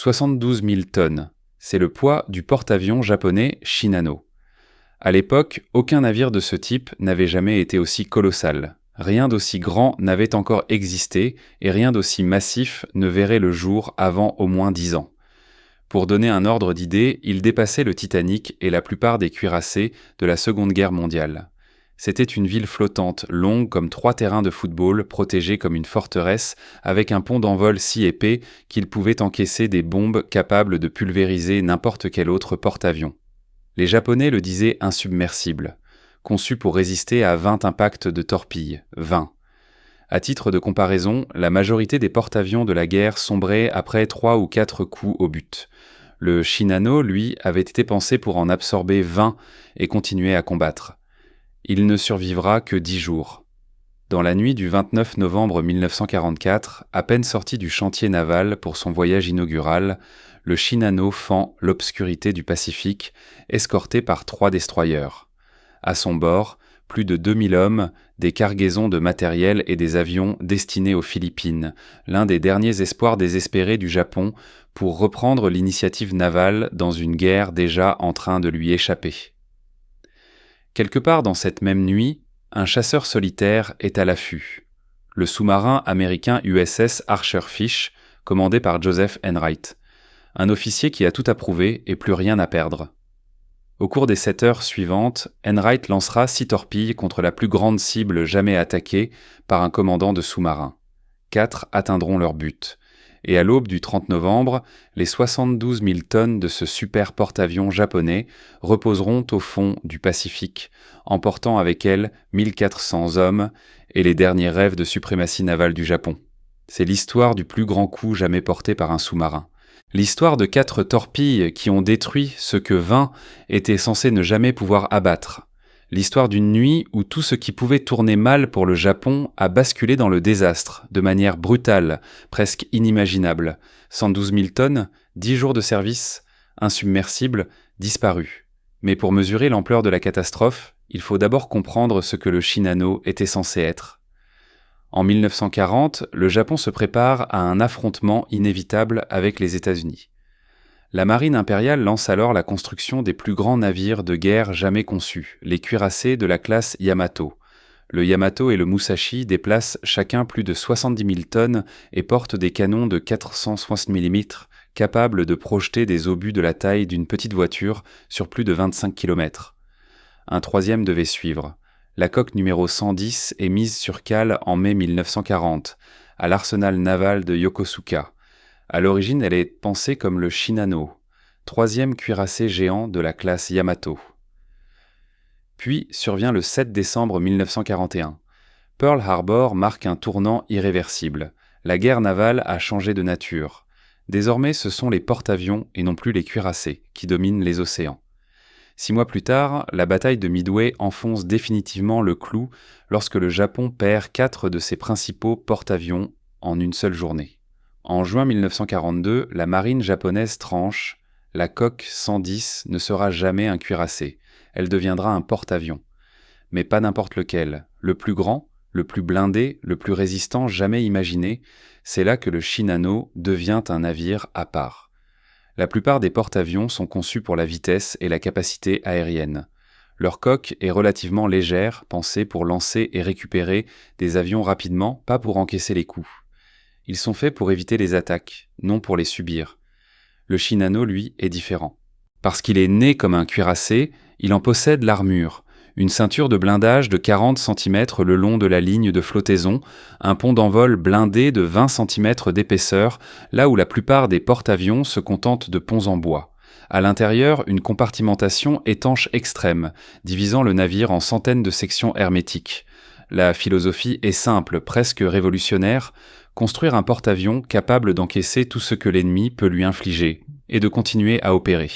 72 000 tonnes. C'est le poids du porte-avions japonais Shinano. À l'époque, aucun navire de ce type n'avait jamais été aussi colossal. Rien d'aussi grand n'avait encore existé et rien d'aussi massif ne verrait le jour avant au moins 10 ans. Pour donner un ordre d'idée, il dépassait le Titanic et la plupart des cuirassés de la Seconde Guerre mondiale. C'était une ville flottante, longue comme 3 terrains de football, protégée comme une forteresse, avec un pont d'envol si épais qu'il pouvait encaisser des bombes capables de pulvériser n'importe quel autre porte-avions. Les Japonais le disaient insubmersible, conçu pour résister à 20 impacts de torpilles, 20. À titre de comparaison, la majorité des porte-avions de la guerre sombraient après 3 ou 4 coups au but. Le Shinano, lui, avait été pensé pour en absorber 20 et continuer à combattre. Il ne survivra que 10 jours. Dans la nuit du 29 novembre 1944, à peine sorti du chantier naval pour son voyage inaugural, le Shinano fend l'obscurité du Pacifique, escorté par 3 destroyers. À son bord, plus de 2000 hommes, des cargaisons de matériel et des avions destinés aux Philippines, l'un des derniers espoirs désespérés du Japon pour reprendre l'initiative navale dans une guerre déjà en train de lui échapper. Quelque part dans cette même nuit, un chasseur solitaire est à l'affût. Le sous-marin américain USS Archer Fish, commandé par Joseph Enright. Un officier qui a tout approuvé et plus rien à perdre. Au cours des 7 heures suivantes, Enright lancera 6 torpilles contre la plus grande cible jamais attaquée par un commandant de sous-marin. 4 atteindront leur but. Et à l'aube du 30 novembre, les 72 000 tonnes de ce super porte-avions japonais reposeront au fond du Pacifique, emportant avec elles 1400 hommes et les derniers rêves de suprématie navale du Japon. C'est l'histoire du plus grand coup jamais porté par un sous-marin. L'histoire de 4 torpilles qui ont détruit ce que 20 étaient censés ne jamais pouvoir abattre. L'histoire d'une nuit où tout ce qui pouvait tourner mal pour le Japon a basculé dans le désastre, de manière brutale, presque inimaginable. 112 000 tonnes, 10 jours de service, insubmersible, disparu. Mais pour mesurer l'ampleur de la catastrophe, il faut d'abord comprendre ce que le Shinano était censé être. En 1940, le Japon se prépare à un affrontement inévitable avec les États-Unis. La marine impériale lance alors la construction des plus grands navires de guerre jamais conçus, les cuirassés de la classe Yamato. Le Yamato et le Musashi déplacent chacun plus de 70 000 tonnes et portent des canons de 460 mm capables de projeter des obus de la taille d'une petite voiture sur plus de 25 km. Un troisième devait suivre. La coque numéro 110 est mise sur cale en mai 1940, à l'arsenal naval de Yokosuka. À l'origine, elle est pensée comme le Shinano, 3e cuirassé géant de la classe Yamato. Puis survient le 7 décembre 1941. Pearl Harbor marque un tournant irréversible. La guerre navale a changé de nature. Désormais, ce sont les porte-avions et non plus les cuirassés qui dominent les océans. 6 mois plus tard, la bataille de Midway enfonce définitivement le clou lorsque le Japon perd 4 de ses principaux porte-avions en une seule journée. En juin 1942, la marine japonaise tranche. La coque 110 ne sera jamais un cuirassé. Elle deviendra un porte-avions. Mais pas n'importe lequel. Le plus grand, le plus blindé, le plus résistant jamais imaginé, c'est là que le Shinano devient un navire à part. La plupart des porte-avions sont conçus pour la vitesse et la capacité aérienne. Leur coque est relativement légère, pensée pour lancer et récupérer des avions rapidement, pas pour encaisser les coups. Ils sont faits pour éviter les attaques, non pour les subir. Le Shinano, lui, est différent. Parce qu'il est né comme un cuirassé, il en possède l'armure, une ceinture de blindage de 40 cm le long de la ligne de flottaison, un pont d'envol blindé de 20 cm d'épaisseur, là où la plupart des porte-avions se contentent de ponts en bois. À l'intérieur, une compartimentation étanche extrême, divisant le navire en centaines de sections hermétiques. La philosophie est simple, presque révolutionnaire, construire un porte-avions capable d'encaisser tout ce que l'ennemi peut lui infliger, et de continuer à opérer.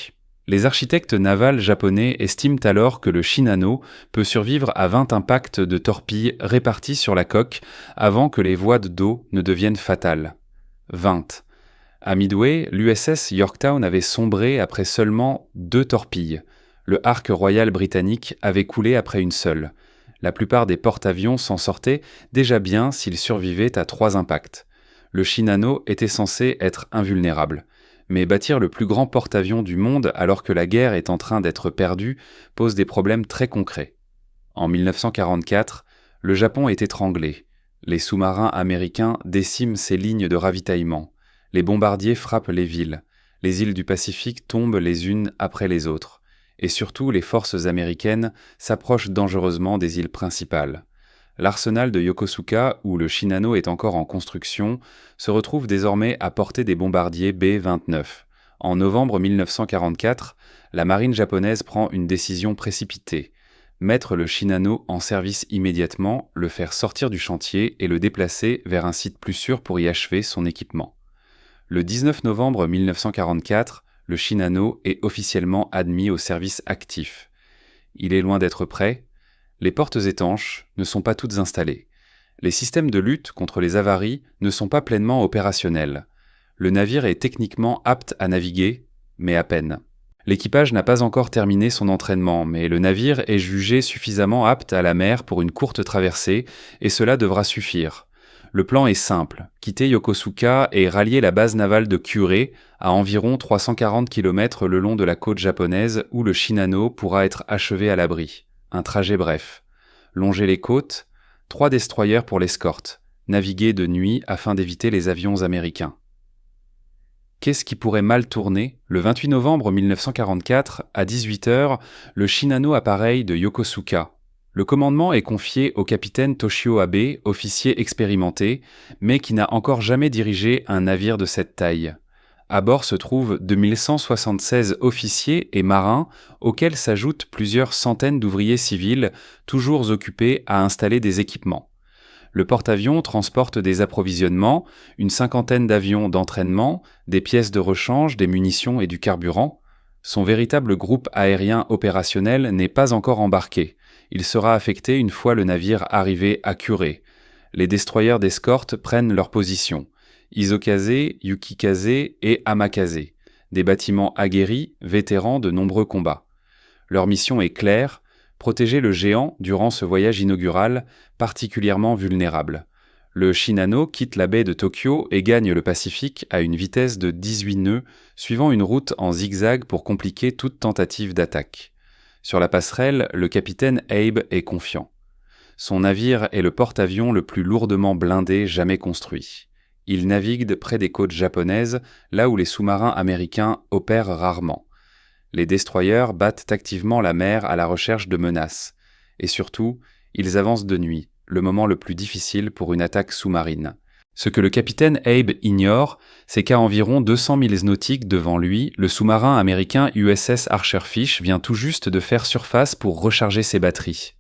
Les architectes navals japonais estiment alors que le Shinano peut survivre à 20 impacts de torpilles répartis sur la coque avant que les voies d'eau ne deviennent fatales. 20. À Midway, l'USS Yorktown avait sombré après seulement 2 torpilles. Le Ark Royal britannique avait coulé après une seule. La plupart des porte-avions s'en sortaient déjà bien s'ils survivaient à 3 impacts. Le Shinano était censé être invulnérable. Mais bâtir le plus grand porte-avions du monde alors que la guerre est en train d'être perdue pose des problèmes très concrets. En 1944, le Japon est étranglé. Les sous-marins américains déciment ses lignes de ravitaillement. Les bombardiers frappent les villes. Les îles du Pacifique tombent les unes après les autres. Et surtout, les forces américaines s'approchent dangereusement des îles principales. L'arsenal de Yokosuka, où le Shinano est encore en construction, se retrouve désormais à portée des bombardiers B-29. En novembre 1944, la marine japonaise prend une décision précipitée. Mettre le Shinano en service immédiatement, le faire sortir du chantier et le déplacer vers un site plus sûr pour y achever son équipement. Le 19 novembre 1944, le Shinano est officiellement admis au service actif. Il est loin d'être prêt. Les portes étanches ne sont pas toutes installées. Les systèmes de lutte contre les avaries ne sont pas pleinement opérationnels. Le navire est techniquement apte à naviguer, mais à peine. L'équipage n'a pas encore terminé son entraînement, mais le navire est jugé suffisamment apte à la mer pour une courte traversée, et cela devra suffire. Le plan est simple, quitter Yokosuka et rallier la base navale de Kure à environ 340 km le long de la côte japonaise où le Shinano pourra être achevé à l'abri. Un trajet bref. Longer les côtes, 3 destroyers pour l'escorte, naviguer de nuit afin d'éviter les avions américains. Qu'est-ce qui pourrait mal tourner ? Le 28 novembre 1944, à 18h, le Shinano appareille de Yokosuka. Le commandement est confié au capitaine Toshio Abe, officier expérimenté, mais qui n'a encore jamais dirigé un navire de cette taille. À bord se trouvent 2176 officiers et marins, auxquels s'ajoutent plusieurs centaines d'ouvriers civils, toujours occupés à installer des équipements. Le porte-avions transporte des approvisionnements, une cinquantaine d'avions d'entraînement, des pièces de rechange, des munitions et du carburant. Son véritable groupe aérien opérationnel n'est pas encore embarqué. Il sera affecté une fois le navire arrivé à Kure. Les destroyers d'escorte prennent leur position. Isokaze, Yukikaze et Amakaze. Des bâtiments aguerris, vétérans de nombreux combats. Leur mission est claire, protéger le géant durant ce voyage inaugural, particulièrement vulnérable. Le Shinano quitte la baie de Tokyo et gagne le Pacifique à une vitesse de 18 nœuds, suivant une route en zigzag pour compliquer toute tentative d'attaque. Sur la passerelle, le capitaine Abe est confiant. Son navire est le porte-avions le plus lourdement blindé jamais construit. Il navigue près des côtes japonaises, là où les sous-marins américains opèrent rarement. Les destroyers battent activement la mer à la recherche de menaces. Et surtout, ils avancent de nuit, le moment le plus difficile pour une attaque sous-marine. Ce que le capitaine Abe ignore, c'est qu'à environ 200 milles nautiques devant lui, le sous-marin américain USS Archerfish vient tout juste de faire surface pour recharger ses batteries.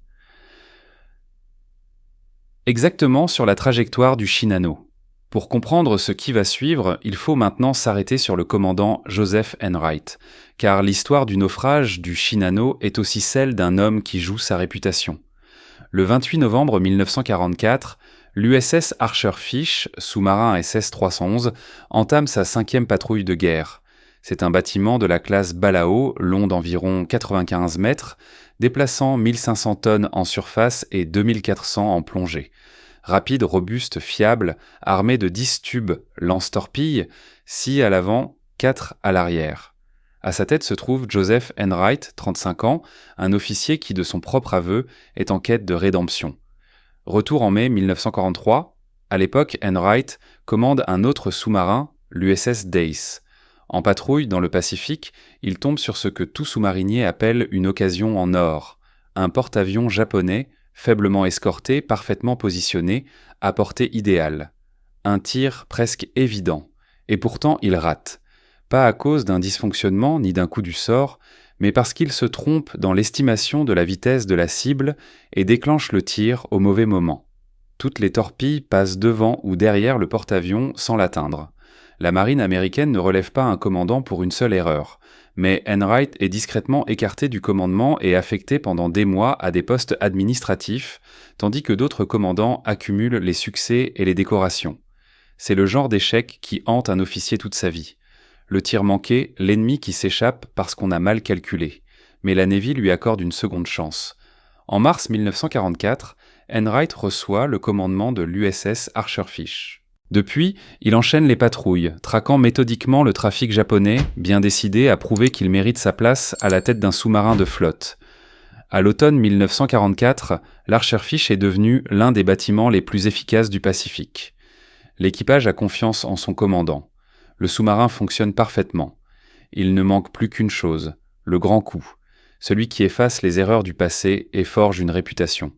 Exactement sur la trajectoire du Shinano. Pour comprendre ce qui va suivre, il faut maintenant s'arrêter sur le commandant Joseph Enright, car l'histoire du naufrage du Shinano est aussi celle d'un homme qui joue sa réputation. Le 28 novembre 1944, l'USS Archerfish, sous-marin SS-311, entame sa 5e patrouille de guerre. C'est un bâtiment de la classe Balao, long d'environ 95 mètres, déplaçant 1500 tonnes en surface et 2400 en plongée. Rapide, robuste, fiable, armé de 10 tubes lance-torpilles, 6 à l'avant, 4 à l'arrière. À sa tête se trouve Joseph Enright, 35 ans, un officier qui, de son propre aveu, est en quête de rédemption. Retour en mai 1943, à l'époque, Enright commande un autre sous-marin, l'USS Dace. En patrouille dans le Pacifique, il tombe sur ce que tout sous-marinier appelle une occasion en or, un porte-avions japonais, faiblement escorté, parfaitement positionné, à portée idéale. Un tir presque évident, et pourtant il rate. Pas à cause d'un dysfonctionnement ni d'un coup du sort, mais parce qu'il se trompe dans l'estimation de la vitesse de la cible et déclenche le tir au mauvais moment. Toutes les torpilles passent devant ou derrière le porte-avions sans l'atteindre. La marine américaine ne relève pas un commandant pour une seule erreur, mais Enright est discrètement écarté du commandement et affecté pendant des mois à des postes administratifs, tandis que d'autres commandants accumulent les succès et les décorations. C'est le genre d'échec qui hante un officier toute sa vie. Le tir manqué, l'ennemi qui s'échappe parce qu'on a mal calculé. Mais la Navy lui accorde une seconde chance. En mars 1944, Enright reçoit le commandement de l'USS Archerfish. Depuis, il enchaîne les patrouilles, traquant méthodiquement le trafic japonais, bien décidé à prouver qu'il mérite sa place à la tête d'un sous-marin de flotte. À l'automne 1944, l'Archerfish est devenu l'un des bâtiments les plus efficaces du Pacifique. L'équipage a confiance en son commandant. Le sous-marin fonctionne parfaitement. Il ne manque plus qu'une chose, le grand coup, celui qui efface les erreurs du passé et forge une réputation.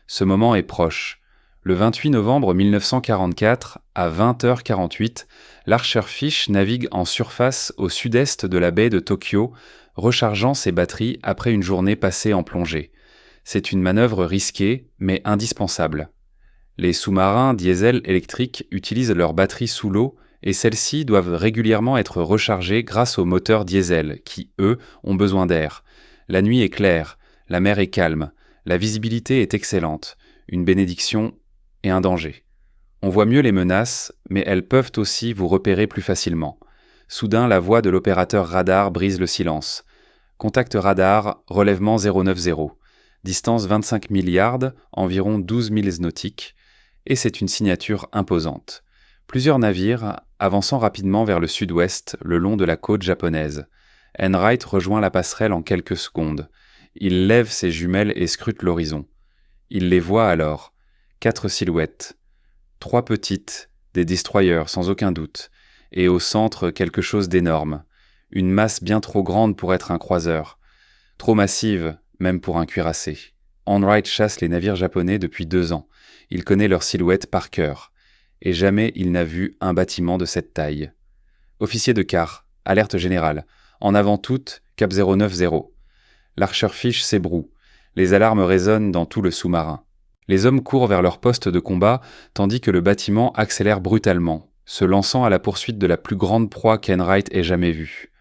Ce moment est proche. Le 28 novembre 1944, à 20h48, l'Archerfish navigue en surface au sud-est de la baie de Tokyo, rechargeant ses batteries après une journée passée en plongée. C'est une manœuvre risquée, mais indispensable. Les sous-marins diesel électriques utilisent leurs batteries sous l'eau et celles-ci doivent régulièrement être rechargées grâce aux moteurs diesel qui, eux, ont besoin d'air. La nuit est claire, la mer est calme, la visibilité est excellente, une bénédiction et un danger. On voit mieux les menaces, mais elles peuvent aussi vous repérer plus facilement. Soudain, la voix de l'opérateur radar brise le silence. Contact radar, relèvement 090. Distance 25 milliards, environ 12 milles nautiques, et c'est une signature imposante. Plusieurs navires, avançant rapidement vers le sud-ouest, le long de la côte japonaise. Enright rejoint la passerelle en quelques secondes. Il lève ses jumelles et scrute l'horizon. Il les voit alors. 4 silhouettes. 3 petites, des destroyers sans aucun doute, et au centre quelque chose d'énorme. Une masse bien trop grande pour être un croiseur. Trop massive, même pour un cuirassé. Enright chasse les navires japonais depuis 2 ans. Il connaît leurs silhouettes par cœur. Et jamais il n'a vu un bâtiment de cette taille. Officier de quart, alerte générale. En avant toute, cap 090. L'Archerfish s'ébroue. Les alarmes résonnent dans tout le sous-marin. Les hommes courent vers leur poste de combat, tandis que le bâtiment accélère brutalement, se lançant à la poursuite de la plus grande proie qu'Enright ait jamais vue.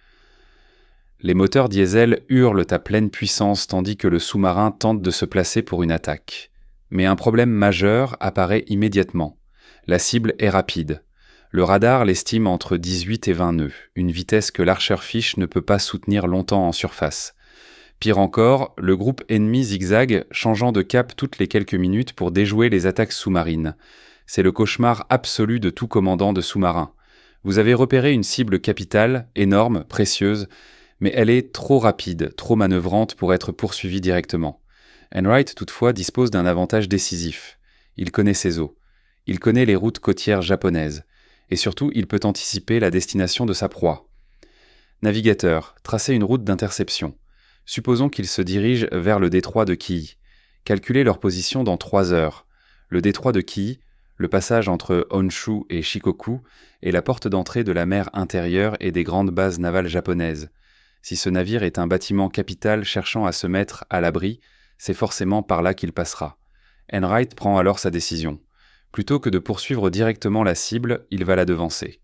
Les moteurs diesel hurlent à pleine puissance tandis que le sous-marin tente de se placer pour une attaque. Mais un problème majeur apparaît immédiatement. La cible est rapide. Le radar l'estime entre 18 et 20 nœuds, une vitesse que l'Archerfish ne peut pas soutenir longtemps en surface. Pire encore, le groupe ennemi zigzague, changeant de cap toutes les quelques minutes pour déjouer les attaques sous-marines. C'est le cauchemar absolu de tout commandant de sous-marin. Vous avez repéré une cible capitale, énorme, précieuse, mais elle est trop rapide, trop manœuvrante pour être poursuivie directement. Enright, toutefois, dispose d'un avantage décisif. Il connaît ses eaux. Il connaît les routes côtières japonaises. Et surtout, il peut anticiper la destination de sa proie. Navigateur, tracez une route d'interception. Supposons qu'ils se dirigent vers le détroit de Kii. Calculez leur position dans 3 heures. Le détroit de Kii, le passage entre Honshu et Shikoku, est la porte d'entrée de la mer intérieure et des grandes bases navales japonaises. Si ce navire est un bâtiment capital cherchant à se mettre à l'abri, c'est forcément par là qu'il passera. Enright prend alors sa décision. Plutôt que de poursuivre directement la cible, il va la devancer.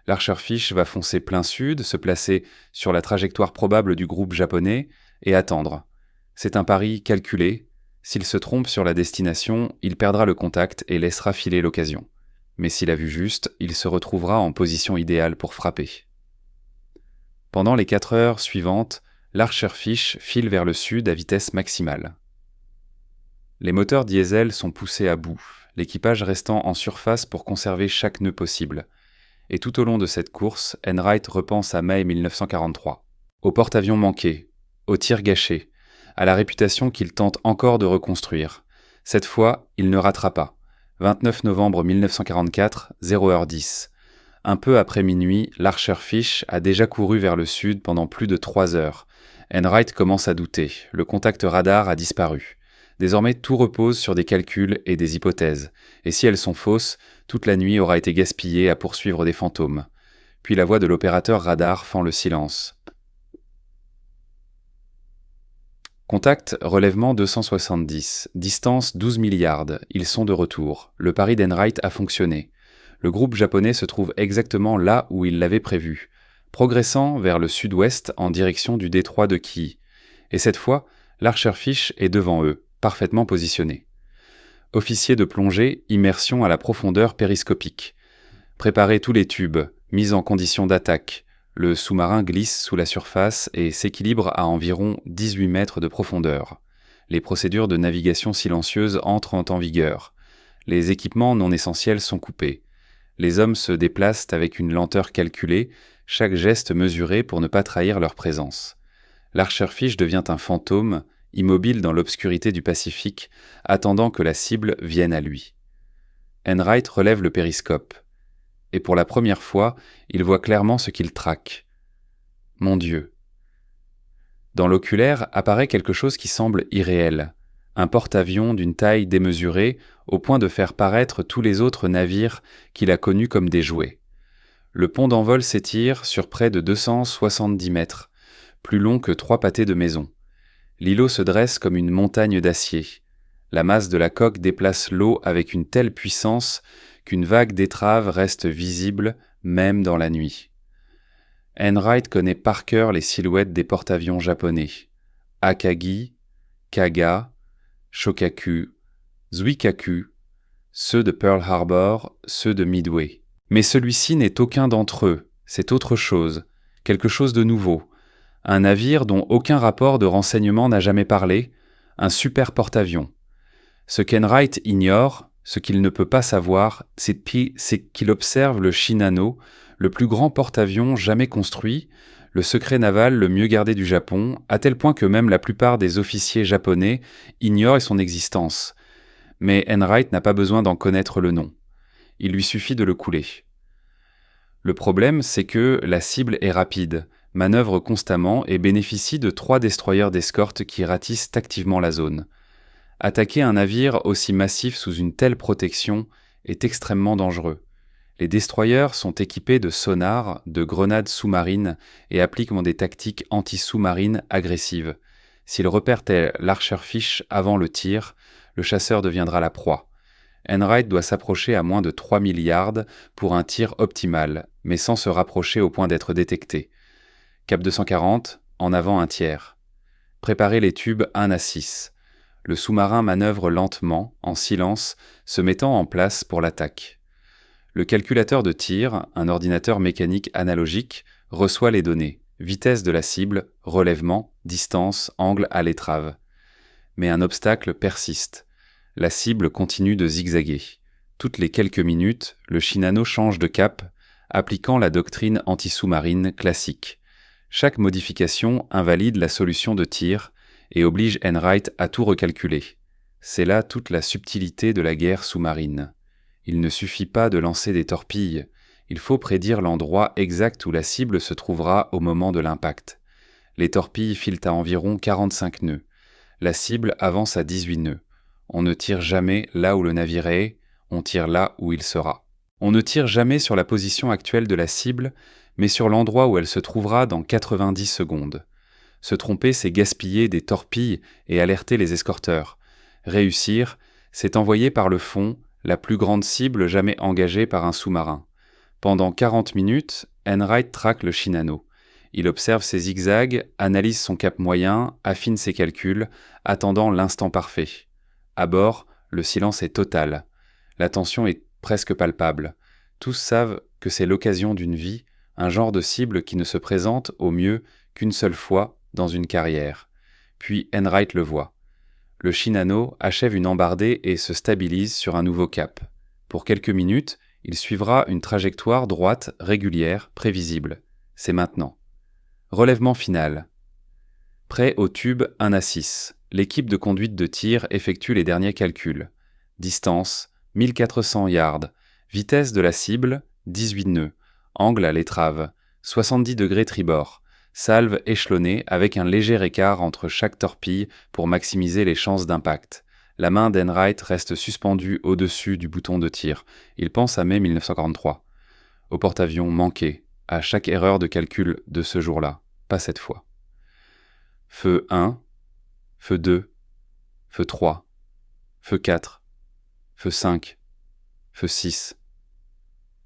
L'Archerfish va foncer plein sud, se placer sur la trajectoire probable du groupe japonais et attendre. C'est un pari calculé. S'il se trompe sur la destination, il perdra le contact et laissera filer l'occasion. Mais s'il a vu juste, il se retrouvera en position idéale pour frapper. Pendant les 4 heures suivantes, l'Archerfish file vers le sud à vitesse maximale. Les moteurs diesel sont poussés à bout, l'équipage restant en surface pour conserver chaque nœud possible. Et tout au long de cette course, Enright repense à mai 1943, au porte-avions manqué, aux tirs gâchés, à la réputation qu'il tente encore de reconstruire. Cette fois, il ne ratera pas. 29 novembre 1944, 0h10. Un peu après minuit, l'Archerfish a déjà couru vers le sud pendant plus de 3 heures. Enright commence à douter, le contact radar a disparu. Désormais, tout repose sur des calculs et des hypothèses, et si elles sont fausses, toute la nuit aura été gaspillée à poursuivre des fantômes. Puis la voix de l'opérateur radar fend le silence. Contact, relèvement 270, distance 12 milliards, ils sont de retour. Le pari d'Enright a fonctionné. Le groupe japonais se trouve exactement là où il l'avait prévu, progressant vers le sud-ouest en direction du détroit de Kii. Et cette fois, l'Archerfish est devant eux, parfaitement positionné. Officier de plongée, immersion à la profondeur périscopique. Préparez tous les tubes, mise en condition d'attaque. Le sous-marin glisse sous la surface et s'équilibre à environ 18 mètres de profondeur. Les procédures de navigation silencieuse entrent en vigueur. Les équipements non essentiels sont coupés. Les hommes se déplacent avec une lenteur calculée, chaque geste mesuré pour ne pas trahir leur présence. L'archerfish devient un fantôme, immobile dans l'obscurité du Pacifique, attendant que la cible vienne à lui. Enright relève le périscope. Et pour la première fois, il voit clairement ce qu'il traque. Mon Dieu! Dans l'oculaire apparaît quelque chose qui semble irréel. Un porte-avions d'une taille démesurée, au point de faire paraître tous les autres navires qu'il a connus comme des jouets. Le pont d'envol s'étire sur près de 270 mètres, plus long que 3 pâtés de maison. L'îlot se dresse comme une montagne d'acier. La masse de la coque déplace l'eau avec une telle puissance qu'une vague d'étrave reste visible même dans la nuit. Enright connaît par cœur les silhouettes des porte-avions japonais. Akagi, Kaga, Shokaku, Zuikaku, ceux de Pearl Harbor, ceux de Midway. Mais celui-ci n'est aucun d'entre eux, c'est autre chose, quelque chose de nouveau. Un navire dont aucun rapport de renseignement n'a jamais parlé, un super porte-avions. Ce qu'Enright ignore, ce qu'il ne peut pas savoir, c'est qu'il observe le Shinano, le plus grand porte-avions jamais construit, le secret naval le mieux gardé du Japon, à tel point que même la plupart des officiers japonais ignorent son existence. Mais Enright n'a pas besoin d'en connaître le nom. Il lui suffit de le couler. Le problème, c'est que la cible est rapide, manœuvre constamment et bénéficie de 3 destroyers d'escorte qui ratissent activement la zone. Attaquer un navire aussi massif sous une telle protection est extrêmement dangereux. Les destroyers sont équipés de sonars, de grenades sous-marines et appliquent des tactiques anti-sous-marines agressives. S'ils repèrent l'archerfish avant le tir, le chasseur deviendra la proie. Enright doit s'approcher à moins de 3000 yards pour un tir optimal, mais sans se rapprocher au point d'être détecté. Cap 240, en avant un tiers. Préparez les tubes 1 à 6. Le sous-marin manœuvre lentement, en silence, se mettant en place pour l'attaque. Le calculateur de tir, un ordinateur mécanique analogique, reçoit les données, vitesse de la cible, relèvement, distance, angle à l'étrave. Mais un obstacle persiste. La cible continue de zigzaguer. Toutes les quelques minutes, le Shinano change de cap, appliquant la doctrine anti-sous-marine classique. Chaque modification invalide la solution de tir et oblige Enright à tout recalculer. C'est là toute la subtilité de la guerre sous-marine. Il ne suffit pas de lancer des torpilles, il faut prédire l'endroit exact où la cible se trouvera au moment de l'impact. Les torpilles filent à environ 45 nœuds. La cible avance à 18 nœuds. On ne tire jamais là où le navire est, on tire là où il sera. On ne tire jamais sur la position actuelle de la cible, mais sur l'endroit où elle se trouvera dans 90 secondes. Se tromper, c'est gaspiller des torpilles et alerter les escorteurs. Réussir, c'est envoyer par le fond la plus grande cible jamais engagée par un sous-marin. Pendant 40 minutes, Enright traque le Shinano. Il observe ses zigzags, analyse son cap moyen, affine ses calculs, attendant l'instant parfait. À bord, le silence est total. La tension est presque palpable. Tous savent que c'est l'occasion d'une vie, un genre de cible qui ne se présente au mieux qu'une seule fois dans une carrière. Puis Enright le voit. Le Shinano achève une embardée et se stabilise sur un nouveau cap. Pour quelques minutes, il suivra une trajectoire droite, régulière, prévisible. C'est maintenant. Relèvement final. Prêt au tube 1 à 6. L'équipe de conduite de tir effectue les derniers calculs. Distance, 1400 yards. Vitesse de la cible, 18 nœuds. Angle à l'étrave, 70 degrés tribord. Salve échelonnée avec un léger écart entre chaque torpille pour maximiser les chances d'impact. La main d'Enright reste suspendue au-dessus du bouton de tir. Il pense à mai 1943. Au porte-avions manqué, à chaque erreur de calcul de ce jour-là. Pas cette fois. Feu 1, feu 2, feu 3, feu 4, feu 5, feu 6.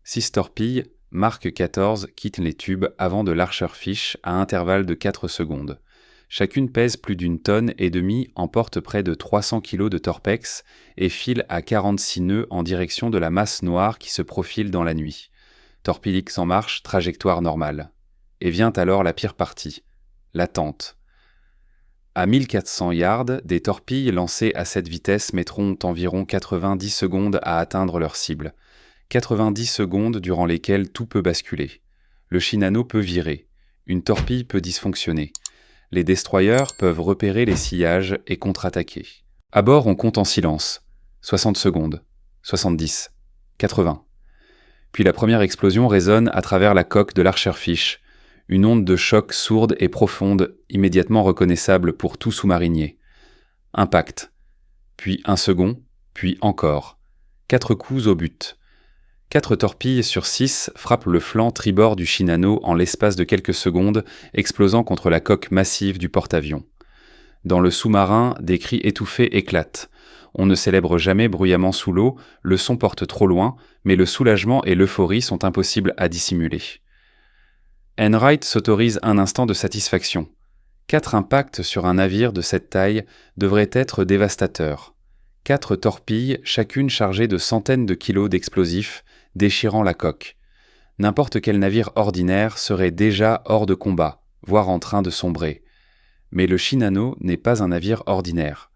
6 torpilles, Mark 14 quitte les tubes avant de l'archerfish à intervalles de 4 secondes. Chacune pèse plus d'1,5 tonne, emporte près de 300 kg de torpex et file à 46 nœuds en direction de la masse noire qui se profile dans la nuit. Torpille en marche, trajectoire normale. Et vient alors la pire partie, l'attente. À 1400 yards, des torpilles lancées à cette vitesse mettront environ 90 secondes à atteindre leur cible. 90 secondes durant lesquelles tout peut basculer. Le Shinano peut virer. Une torpille peut dysfonctionner. Les destroyers peuvent repérer les sillages et contre-attaquer. À bord, on compte en silence. 60 secondes. 70. 80. Puis la première explosion résonne à travers la coque de l'Archerfish. Une onde de choc sourde et profonde, immédiatement reconnaissable pour tout sous-marinier. Impact. Puis un second, puis encore. 4 coups au but. 4 torpilles sur 6 frappent le flanc tribord du Shinano en l'espace de quelques secondes, explosant contre la coque massive du porte-avions. Dans le sous-marin, des cris étouffés éclatent. On ne célèbre jamais bruyamment sous l'eau, le son porte trop loin, mais le soulagement et l'euphorie sont impossibles à dissimuler. Enright s'autorise un instant de satisfaction. 4 impacts sur un navire de cette taille devraient être dévastateurs. 4 torpilles, chacune chargée de centaines de kilos d'explosifs, déchirant la coque. N'importe quel navire ordinaire serait déjà hors de combat, voire en train de sombrer. Mais le Shinano n'est pas un navire ordinaire.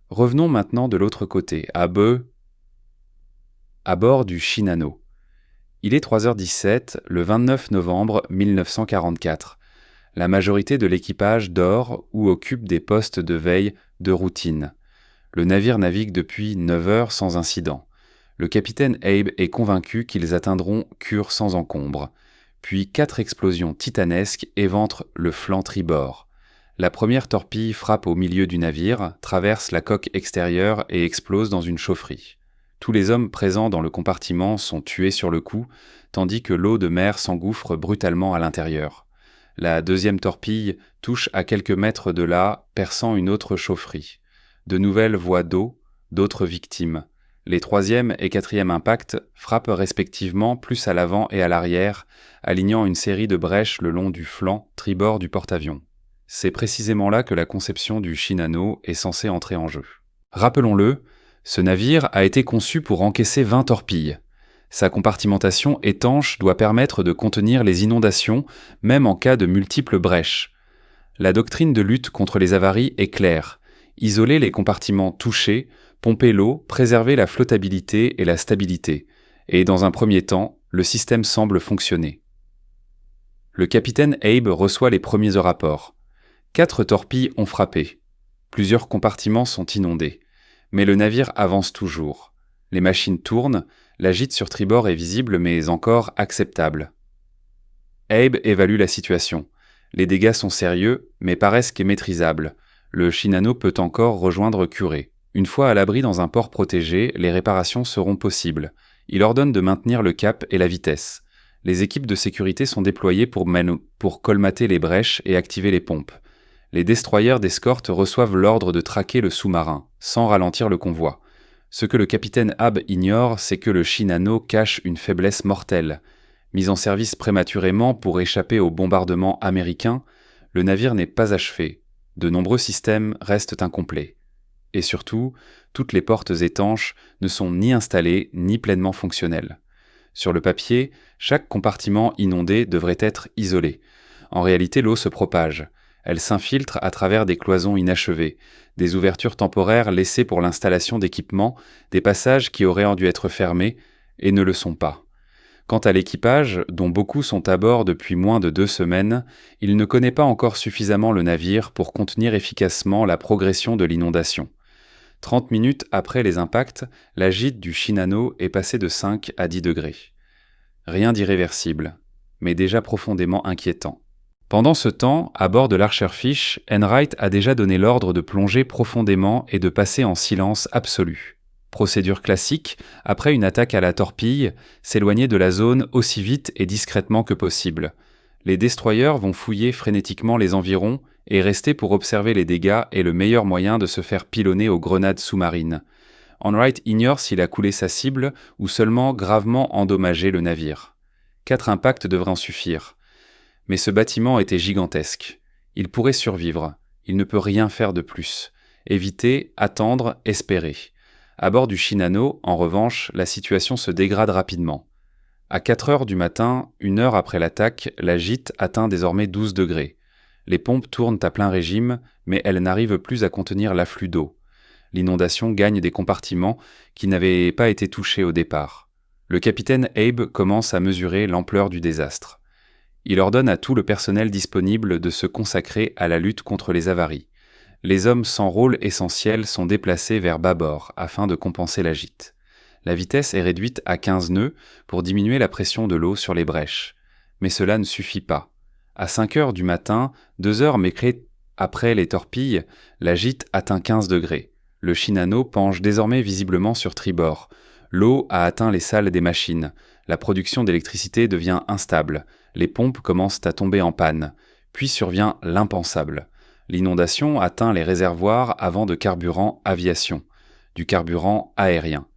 Revenons maintenant de l'autre côté, à bord du Shinano. Il est 3h17, le 29 novembre 1944. La majorité de l'équipage dort ou occupe des postes de veille de routine. Le navire navigue depuis 9 heures sans incident. Le capitaine Abe est convaincu qu'ils atteindront Kure sans encombre. Puis 4 explosions titanesques éventrent le flanc tribord. La première torpille frappe au milieu du navire, traverse la coque extérieure et explose dans une chaufferie. Tous les hommes présents dans le compartiment sont tués sur le coup, tandis que l'eau de mer s'engouffre brutalement à l'intérieur. La deuxième torpille touche à quelques mètres de là, perçant une autre chaufferie. De nouvelles voies d'eau, d'autres victimes. Les troisième et quatrième impacts frappent respectivement plus à l'avant et à l'arrière, alignant une série de brèches le long du flanc tribord du porte-avions. C'est précisément là que la conception du Shinano est censée entrer en jeu. Rappelons-le, ce navire a été conçu pour encaisser 20 torpilles. Sa compartimentation étanche doit permettre de contenir les inondations, même en cas de multiples brèches. La doctrine de lutte contre les avaries est claire. Isoler les compartiments touchés, pomper l'eau, préserver la flottabilité et la stabilité. Et dans un premier temps, le système semble fonctionner. Le capitaine Abe reçoit les premiers rapports. 4 torpilles ont frappé. Plusieurs compartiments sont inondés. Mais le navire avance toujours. Les machines tournent, la gîte sur tribord est visible mais encore acceptable. Abe évalue la situation. Les dégâts sont sérieux, mais paraissent maîtrisables. Le Shinano peut encore rejoindre Kure. Une fois à l'abri dans un port protégé, les réparations seront possibles. Il ordonne de maintenir le cap et la vitesse. Les équipes de sécurité sont déployées pour colmater les brèches et activer les pompes. Les destroyers d'escorte reçoivent l'ordre de traquer le sous-marin, sans ralentir le convoi. Ce que le capitaine Abe ignore, c'est que le Shinano cache une faiblesse mortelle. Mis en service prématurément pour échapper aux bombardements américains, le navire n'est pas achevé. De nombreux systèmes restent incomplets. Et surtout, toutes les portes étanches ne sont ni installées ni pleinement fonctionnelles. Sur le papier, chaque compartiment inondé devrait être isolé. En réalité, l'eau se propage. Elle s'infiltre à travers des cloisons inachevées, des ouvertures temporaires laissées pour l'installation d'équipements, des passages qui auraient dû être fermés et ne le sont pas. Quant à l'équipage, dont beaucoup sont à bord depuis moins de 2 semaines, il ne connaît pas encore suffisamment le navire pour contenir efficacement la progression de l'inondation. 30 minutes après les impacts, la gîte du Shinano est passée de 5 à 10 degrés. Rien d'irréversible, mais déjà profondément inquiétant. Pendant ce temps, à bord de l'Archerfish, Enright a déjà donné l'ordre de plonger profondément et de passer en silence absolu. Procédure classique, après une attaque à la torpille, s'éloigner de la zone aussi vite et discrètement que possible. Les destroyers vont fouiller frénétiquement les environs et rester pour observer les dégâts est le meilleur moyen de se faire pilonner aux grenades sous-marines. Enright ignore s'il a coulé sa cible ou seulement gravement endommagé le navire. 4 impacts devraient en suffire. Mais ce bâtiment était gigantesque. Il pourrait survivre. Il ne peut rien faire de plus. Éviter, attendre, espérer. À bord du Shinano, en revanche, la situation se dégrade rapidement. À 4 heures du matin, 1 heure après l'attaque, la gîte atteint désormais 12 degrés. Les pompes tournent à plein régime, mais elles n'arrivent plus à contenir l'afflux d'eau. L'inondation gagne des compartiments qui n'avaient pas été touchés au départ. Le capitaine Abe commence à mesurer l'ampleur du désastre. Il ordonne à tout le personnel disponible de se consacrer à la lutte contre les avaries. Les hommes sans rôle essentiel sont déplacés vers bâbord afin de compenser la gîte. La vitesse est réduite à 15 nœuds pour diminuer la pression de l'eau sur les brèches. Mais cela ne suffit pas. À 5 heures du matin, 2 heures après les torpilles, la gîte atteint 15 degrés. Le Shinano penche désormais visiblement sur tribord. L'eau a atteint les salles des machines. La production d'électricité devient instable. Les pompes commencent à tomber en panne. Puis survient l'impensable. L'inondation atteint les réservoirs avant de carburant aviation, du carburant aérien.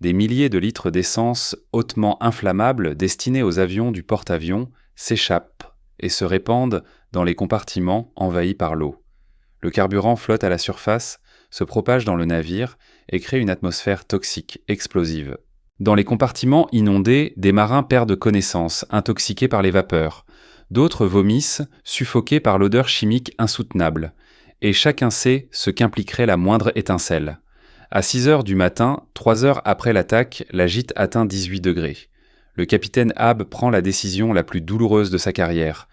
Des milliers de litres d'essence hautement inflammable destinés aux avions du porte-avions s'échappent et se répandent dans les compartiments envahis par l'eau. Le carburant flotte à la surface, se propage dans le navire et crée une atmosphère toxique, explosive. Dans les compartiments inondés, des marins perdent connaissance, intoxiqués par les vapeurs. D'autres vomissent, suffoqués par l'odeur chimique insoutenable. Et chacun sait ce qu'impliquerait la moindre étincelle. À 6 heures du matin, 3 heures après l'attaque, la gîte atteint 18 degrés. Le capitaine Abe prend la décision la plus douloureuse de sa carrière.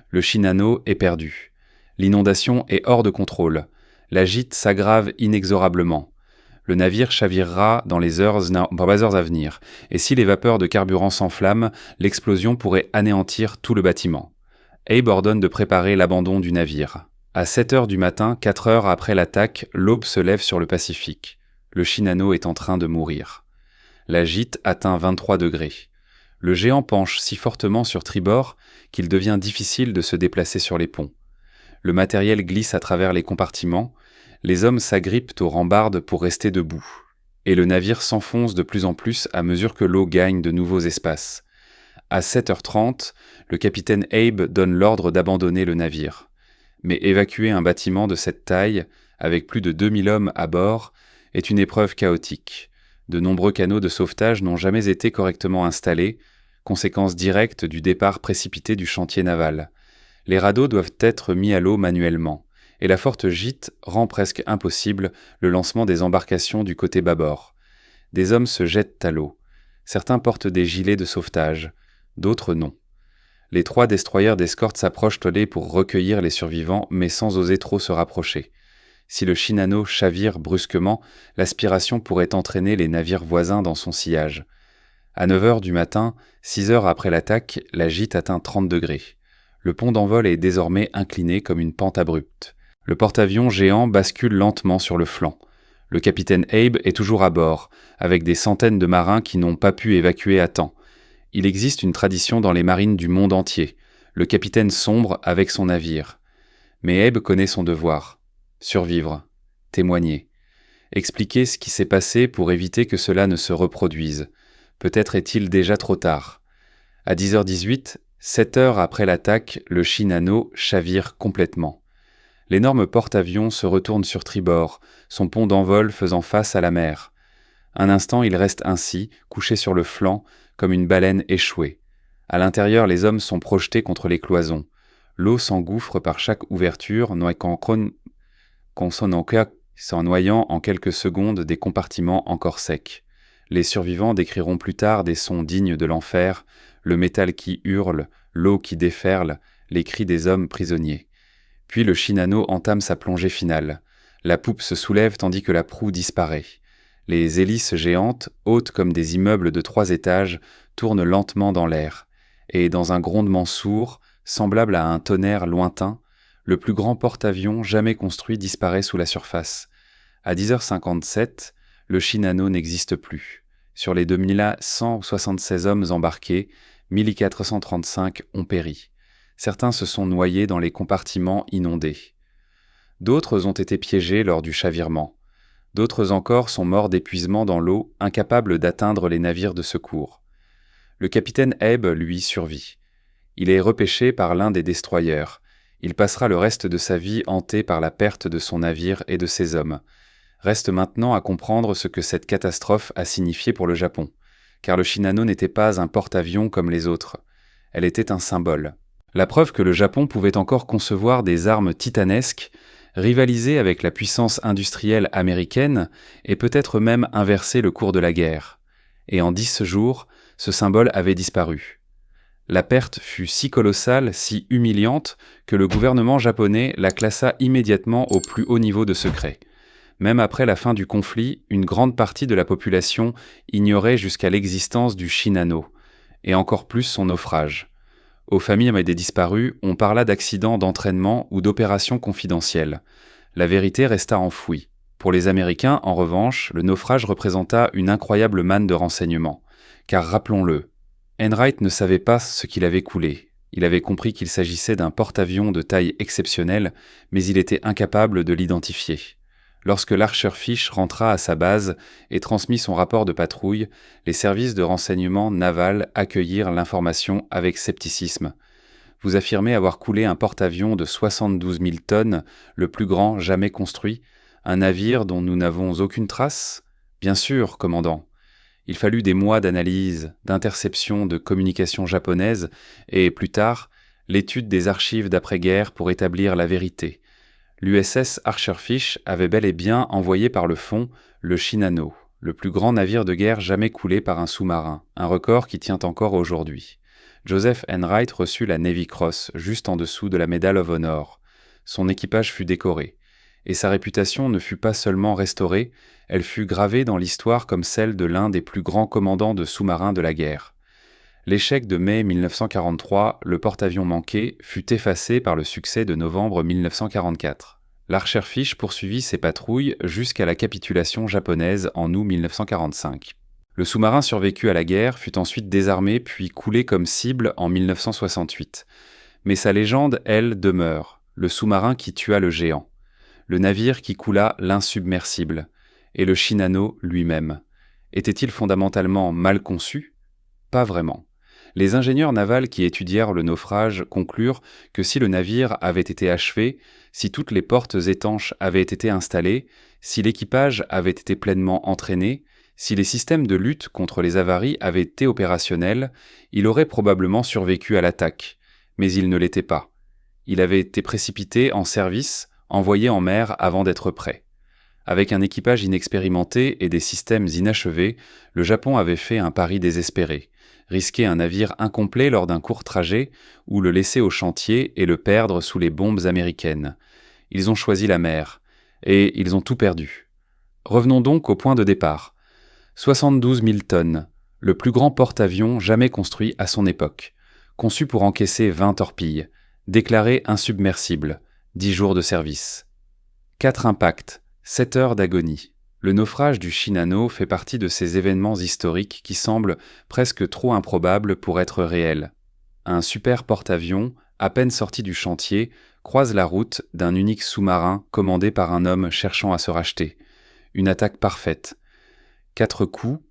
Le Shinano est perdu. L'inondation est hors de contrôle. La gîte s'aggrave inexorablement. Le navire chavirera dans les heures à venir, et si les vapeurs de carburant s'enflamment, l'explosion pourrait anéantir tout le bâtiment. Abe ordonne de préparer l'abandon du navire. À 7 heures du matin, 4 heures après l'attaque, l'aube se lève sur le Pacifique. Le Shinano est en train de mourir. La gîte atteint 23 degrés. Le géant penche si fortement sur tribord qu'il devient difficile de se déplacer sur les ponts. Le matériel glisse à travers les compartiments, les hommes s'agrippent aux rambardes pour rester debout. Et le navire s'enfonce de plus en plus à mesure que l'eau gagne de nouveaux espaces. À 7h30, le capitaine Abe donne l'ordre d'abandonner le navire. Mais évacuer un bâtiment de cette taille, avec plus de 2000 hommes à bord, est une épreuve chaotique. De nombreux canaux de sauvetage n'ont jamais été correctement installés, conséquence directe du départ précipité du chantier naval. Les radeaux doivent être mis à l'eau manuellement, et la forte gîte rend presque impossible le lancement des embarcations du côté bâbord. Des hommes se jettent à l'eau. Certains portent des gilets de sauvetage, d'autres non. Les 3 destroyers d'escorte s'approchent au lait pour recueillir les survivants, mais sans oser trop se rapprocher. Si le Shinano chavire brusquement, l'aspiration pourrait entraîner les navires voisins dans son sillage. À 9 heures du matin, 6 heures après l'attaque, la gîte atteint 30 degrés. Le pont d'envol est désormais incliné comme une pente abrupte. Le porte-avions géant bascule lentement sur le flanc. Le capitaine Abe est toujours à bord, avec des centaines de marins qui n'ont pas pu évacuer à temps. Il existe une tradition dans les marines du monde entier. Le capitaine sombre avec son navire. Mais Abe connaît son devoir. Survivre. Témoigner. Expliquer ce qui s'est passé pour éviter que cela ne se reproduise. Peut-être est-il déjà trop tard. À 10h18, 7 heures après l'attaque, le Shinano chavire complètement. L'énorme porte-avions se retourne sur tribord, son pont d'envol faisant face à la mer. Un instant, il reste ainsi, couché sur le flanc, comme une baleine échouée. À l'intérieur, les hommes sont projetés contre les cloisons. L'eau s'engouffre par chaque ouverture, s'en noyant en quelques secondes des compartiments encore secs. Les survivants décriront plus tard des sons dignes de l'enfer, le métal qui hurle, l'eau qui déferle, les cris des hommes prisonniers. Puis le Shinano entame sa plongée finale. La poupe se soulève tandis que la proue disparaît. Les hélices géantes, hautes comme des immeubles de 3 étages, tournent lentement dans l'air. Et dans un grondement sourd, semblable à un tonnerre lointain, le plus grand porte-avions jamais construit disparaît sous la surface. À 10h57, le Shinano n'existe plus. Sur les 2176 hommes embarqués, 1435 ont péri. Certains se sont noyés dans les compartiments inondés. D'autres ont été piégés lors du chavirement. D'autres encore sont morts d'épuisement dans l'eau, incapables d'atteindre les navires de secours. Le capitaine Abe, lui, survit. Il est repêché par l'un des destroyers. Il passera le reste de sa vie hanté par la perte de son navire et de ses hommes. Reste maintenant à comprendre ce que cette catastrophe a signifié pour le Japon, car le Shinano n'était pas un porte-avions comme les autres. Elle était un symbole. La preuve que le Japon pouvait encore concevoir des armes titanesques, rivaliser avec la puissance industrielle américaine et peut-être même inverser le cours de la guerre. et en 10 jours, ce symbole avait disparu. La perte fut si colossale, si humiliante, que le gouvernement japonais la classa immédiatement au plus haut niveau de secret. Même après la fin du conflit, une grande partie de la population ignorait jusqu'à l'existence du Shinano, et encore plus son naufrage. Aux familles des disparus, on parla d'accidents d'entraînement ou d'opérations confidentielles. La vérité resta enfouie. Pour les Américains, en revanche, le naufrage représenta une incroyable manne de renseignements. Car rappelons-le, Enright ne savait pas ce qu'il avait coulé. Il avait compris qu'il s'agissait d'un porte-avions de taille exceptionnelle, mais il était incapable de l'identifier. Lorsque l'Archer Fish rentra à sa base et transmit son rapport de patrouille, les services de renseignement naval accueillirent l'information avec scepticisme. Vous affirmez avoir coulé un porte-avions de 72 000 tonnes, le plus grand jamais construit, un navire dont nous n'avons aucune trace ? Bien sûr, commandant. Il fallut des mois d'analyse, d'interception de communications japonaises et, plus tard, l'étude des archives d'après-guerre pour établir la vérité. L'USS Archer Fish avait bel et bien envoyé par le fond le Shinano, le plus grand navire de guerre jamais coulé par un sous-marin, un record qui tient encore aujourd'hui. Joseph Enright reçut la Navy Cross, juste en dessous de la Medal of Honor. Son équipage fut décoré, et sa réputation ne fut pas seulement restaurée, elle fut gravée dans l'histoire comme celle de l'un des plus grands commandants de sous-marins de la guerre. L'échec de mai 1943, le porte-avions manqué, fut effacé par le succès de novembre 1944. L'Archer Fish poursuivit ses patrouilles jusqu'à la capitulation japonaise en août 1945. Le sous-marin survécu à la guerre fut ensuite désarmé puis coulé comme cible en 1968. Mais sa légende, elle, demeure, le sous-marin qui tua le géant, le navire qui coula l'insubmersible, et le Shinano lui-même. Était-il fondamentalement mal conçu ? Pas vraiment. Les ingénieurs navals qui étudièrent le naufrage conclurent que si le navire avait été achevé, si toutes les portes étanches avaient été installées, si l'équipage avait été pleinement entraîné, si les systèmes de lutte contre les avaries avaient été opérationnels, il aurait probablement survécu à l'attaque. Mais il ne l'était pas. Il avait été précipité en service, envoyé en mer avant d'être prêt. Avec un équipage inexpérimenté et des systèmes inachevés, le Japon avait fait un pari désespéré. Risquer un navire incomplet lors d'un court trajet ou le laisser au chantier et le perdre sous les bombes américaines. Ils ont choisi la mer, et ils ont tout perdu. Revenons donc au point de départ. 72 000 tonnes, le plus grand porte-avions jamais construit à son époque, conçu pour encaisser 20 torpilles, déclaré insubmersible, 10 jours de service. 4 impacts, 7 heures d'agonie. Le naufrage du Shinano fait partie de ces événements historiques qui semblent presque trop improbables pour être réels. Un super porte-avions, à peine sorti du chantier, croise la route d'un unique sous-marin commandé par un homme cherchant à se racheter. Une attaque parfaite. 4 coups,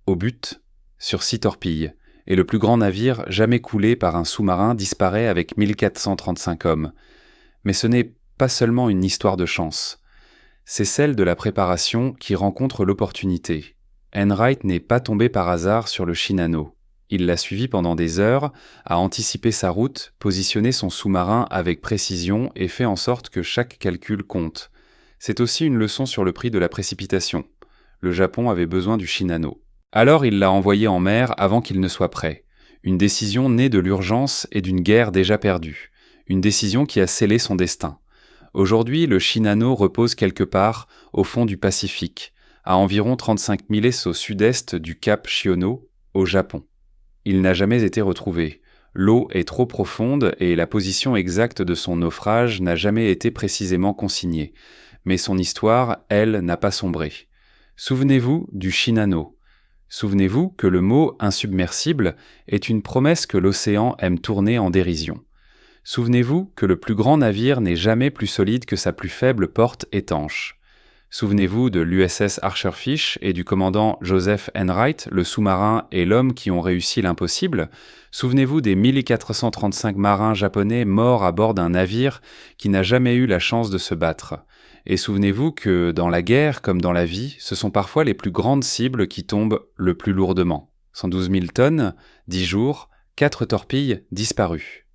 au but, sur 6 torpilles, et le plus grand navire jamais coulé par un sous-marin disparaît avec 1435 hommes. Mais ce n'est pas seulement une histoire de chance. C'est celle de la préparation qui rencontre l'opportunité. Enright n'est pas tombé par hasard sur le Shinano. Il l'a suivi pendant des heures, a anticipé sa route, positionné son sous-marin avec précision et fait en sorte que chaque calcul compte. C'est aussi une leçon sur le prix de la précipitation. Le Japon avait besoin du Shinano. Alors il l'a envoyé en mer avant qu'il ne soit prêt. Une décision née de l'urgence et d'une guerre déjà perdue. Une décision qui a scellé son destin. Aujourd'hui, le Shinano repose quelque part au fond du Pacifique, à environ 35 milles au sud-est du cap Shiono, au Japon. Il n'a jamais été retrouvé. L'eau est trop profonde et la position exacte de son naufrage n'a jamais été précisément consignée. Mais son histoire, elle, n'a pas sombré. Souvenez-vous du Shinano. Souvenez-vous que le mot « insubmersible » est une promesse que l'océan aime tourner en dérision. Souvenez-vous que le plus grand navire n'est jamais plus solide que sa plus faible porte étanche. Souvenez-vous de l'USS Archer Fish et du commandant Joseph Enright, le sous-marin et l'homme qui ont réussi l'impossible. Souvenez-vous des 1435 marins japonais morts à bord d'un navire qui n'a jamais eu la chance de se battre. Et souvenez-vous que, dans la guerre comme dans la vie, ce sont parfois les plus grandes cibles qui tombent le plus lourdement. 112 000 tonnes, 10 jours, 4 torpilles disparues.